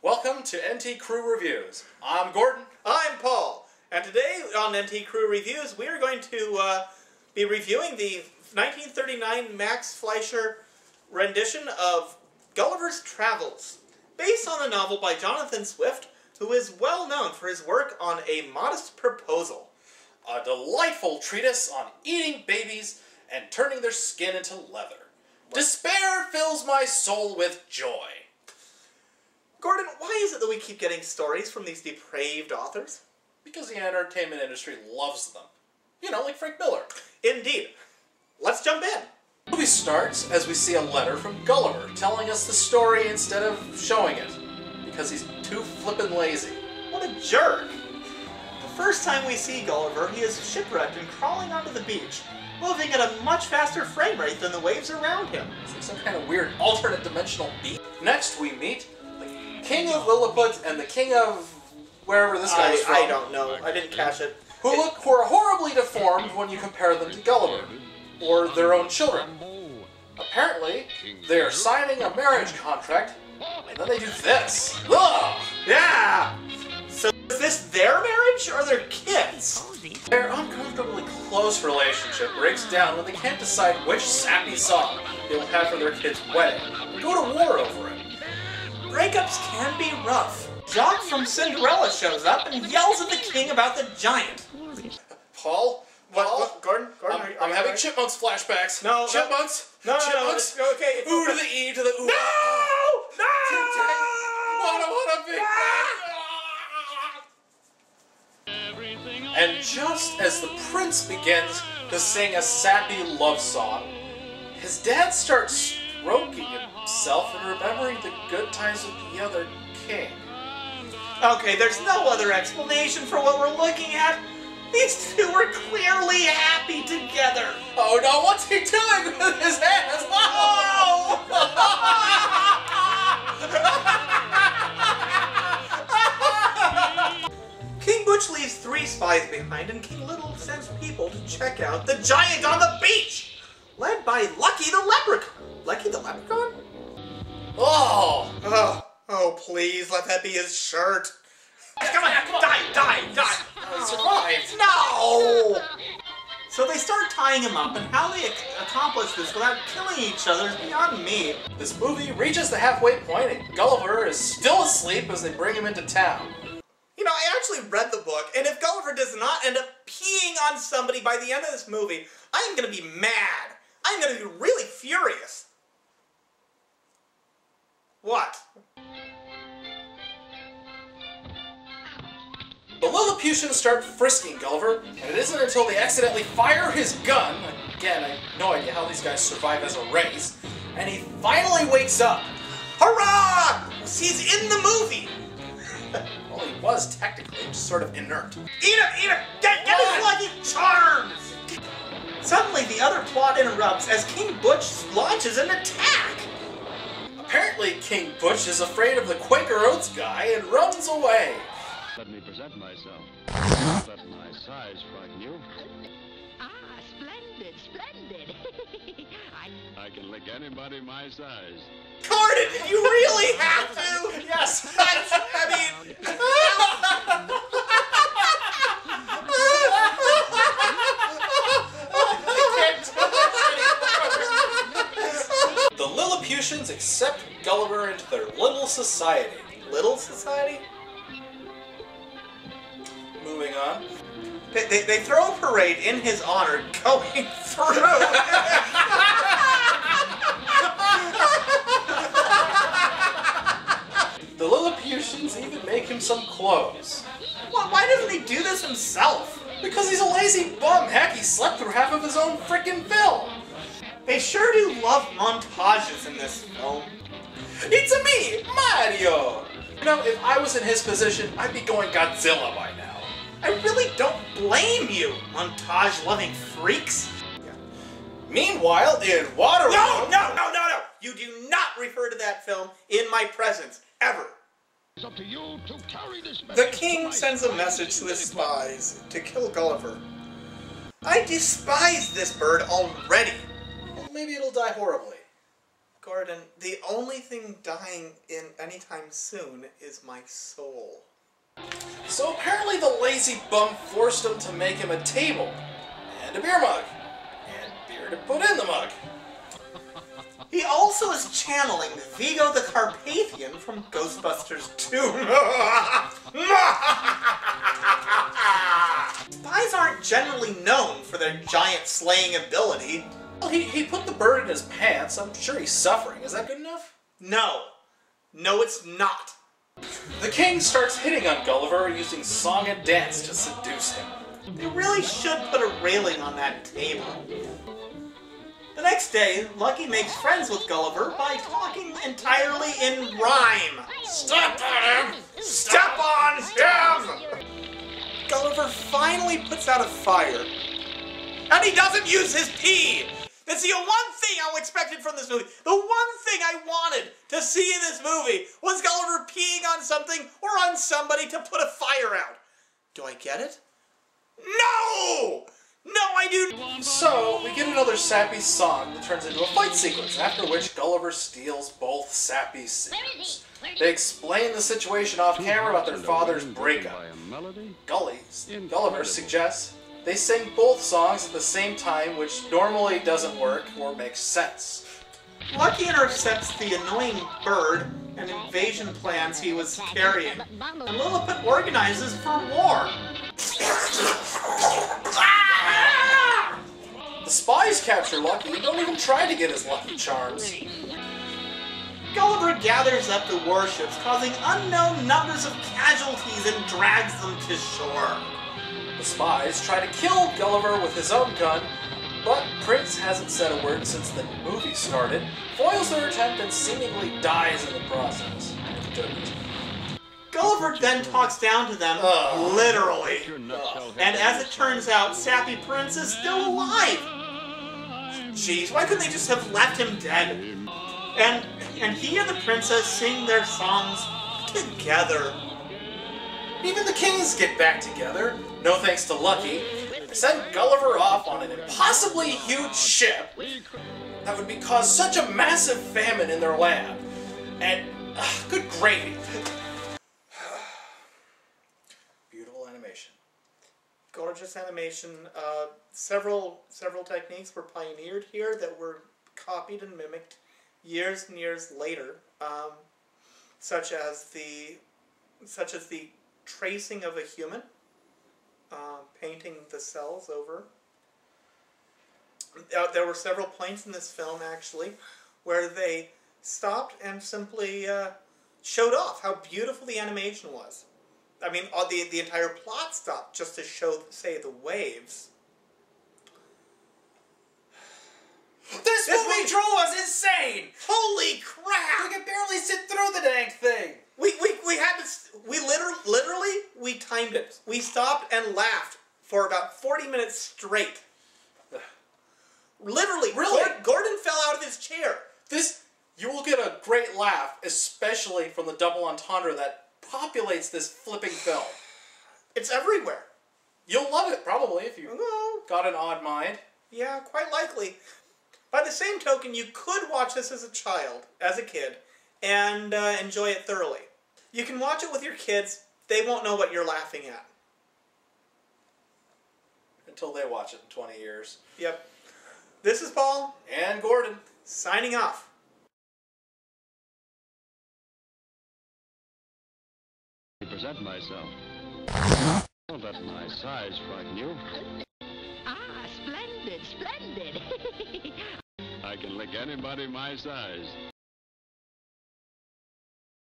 Welcome to NT Crew Reviews. I'm Gordon. I'm Paul. And today on NT Crew Reviews, we are going to be reviewing the 1939 Max Fleischer rendition of Gulliver's Travels, based on the novel by Jonathon Swift, who is well known for his work on A Modest Proposal. A delightful treatise on eating babies and turning their skin into leather. Despair fills my soul with joy. Gordon, why is it that we keep getting stories from these depraved authors? Because the entertainment industry loves them. You know, like Frank Miller. Indeed. Let's jump in. The movie starts as we see a letter from Gulliver telling us the story instead of showing it. Because he's too flippin' lazy. What a jerk. The first time we see Gulliver, he is shipwrecked and crawling onto the beach, moving at a much faster frame rate than the waves around him. It's like some kind of weird alternate dimensional beat. Next we meet the King of Lilliput and the King of wherever this guy is from. I don't know. I didn't catch it. Who look horribly deformed when you compare them to Gulliver, or their own children. Apparently, they are signing a marriage contract, and then they do this. Ugh! Yeah! So is this their marriage or their kids? Their uncomfortably close relationship breaks down when they can't decide which sappy song they will have for their kid's wedding, and go to war over it. Breakups can be rough. Jock from Cinderella shows up and yells at the king about the giant. Paul? What? Gordon? I'm having Chipmunks flashbacks. No. Chipmunks? No. Chipmunks? No, okay. Ooh to the E to the ooh. No! Today, what a big man. And just as the prince begins to sing a sappy love song, his dad starts stroking himself and remembering the good times with the other king. Okay, there's no other explanation for what we're looking at. These two were clearly happy together. Oh no, what's he doing with his hands? Oh! King Butch leaves 3 spies behind, and King Little sends people to check out the giant on the beach, led by Lucky the Leprechaun. Lucky the Leprechaun? Oh! Oh, please, let that be his shirt. Come on, die! I survived. No! So they start tying him up, and how they accomplish this without killing each other is beyond me. This movie reaches the halfway point, and Gulliver is still asleep as they bring him into town. You know, I actually read the book, and if Gulliver does not end up peeing on somebody by the end of this movie, I am going to be mad. I'm going to be really furious. What? The Lilliputians start frisking Gulliver, and it isn't until they accidentally fire his gun, again, I have no idea how these guys survive as a race, and he finally wakes up. Hurrah! He's in the movie! Well, he was technically just sort of inert. Eat him! Get his lucky charms! Suddenly, the other plot interrupts as King Butch launches an attack. Apparently, King Butch is afraid of the Quaker Oats guy and runs away. Let me present myself. Let my size frighten you. Ah, splendid. I can lick anybody my size. Gordon, did you really have to? Yes! The Lilliputians accept Gulliver into their little society. Little society? Moving on. They throw a parade in his honor going through. The Lilliputians even make him some clothes. Why doesn't he do this himself? Because he's a lazy bum. Heck, he slept through half of his own frickin' film. They sure do love montages in this film. It's a me, Mario! You know, if I was in his position, I'd be going Godzilla by now. I really don't blame you, montage-loving freaks. Meanwhile, in Waterloo... No! You do not refer to that film in my presence, ever. It's up to you to carry this message. The king sends a message to his spies to kill Gulliver. I despise this bird already. Well, maybe it'll die horribly. Gordon, the only thing dying in anytime soon is my soul. So apparently the lazy bum forced him to make him a table, and a beer mug, and beer to put in the mug. He also is channeling Vigo the Carpathian from Ghostbusters 2. Spies aren't generally known for their giant slaying ability. Well, he put the bird in his pants. I'm sure he's suffering. Is that good enough? No. No, it's not. The king starts hitting on Gulliver using song and dance to seduce him. They really should put a railing on that table. The next day, Lucky makes friends with Gulliver by talking entirely in rhyme. Step on him! Step on him! Gulliver finally puts out a fire. And he doesn't use his pee! That's the one thing I expected from this movie. The one thing I wanted to see in this movie was Gulliver peeing on something or on somebody to put a fire out. Do I get it? No! No, I do. So, we get another sappy song that turns into a fight sequence, after which Gulliver steals both sappy singers. They explain the situation off camera about their father's breakup. Gulliver suggests they sing both songs at the same time, which normally doesn't work or makes sense. Lucky intercepts the annoying bird and invasion plans he was carrying, and Lilliput organizes for war. The spies capture Lucky and don't even try to get his lucky charms. Gulliver gathers up the warships, causing unknown numbers of casualties and drags them to shore. The spies try to kill Gulliver with his own gun, but Prince hasn't said a word since the movie started, foils their attempt and seemingly dies in the process. Gulliver then talks down to them, literally. And as it turns out, Sappy Prince is still alive. Jeez, why couldn't they just have left him dead? And he and the princess sing their songs together. Even the kings get back together, no thanks to Lucky. They send Gulliver off on an impossibly huge ship that would cause such a massive famine in their land. And, good gravy. Beautiful animation. Gorgeous animation. Several techniques were pioneered here that were copied and mimicked years and years later, such as the tracing of a human, painting the cells over. There were several points in this film, actually, where they stopped and simply showed off how beautiful the animation was. I mean, the entire plot stopped just to say the waves. This movie was insane! Holy crap! We could barely sit through the dang thing! We literally timed it. We stopped and laughed for about 40 minutes straight. Literally. Really? Gordon fell out of his chair. You will get a great laugh, especially from the double entendre that populates this flipping film. It's everywhere. You'll love it, probably, if you got an odd mind. Yeah, quite likely. By the same token, you could watch this as a kid, and enjoy it thoroughly. You can watch it with your kids. They won't know what you're laughing at. Until they watch it in 20 years. Yep. This is Paul. And Gordon. Signing off. To present myself. Don't let my size frighten you. Ah, splendid, splendid. I can lick anybody my size.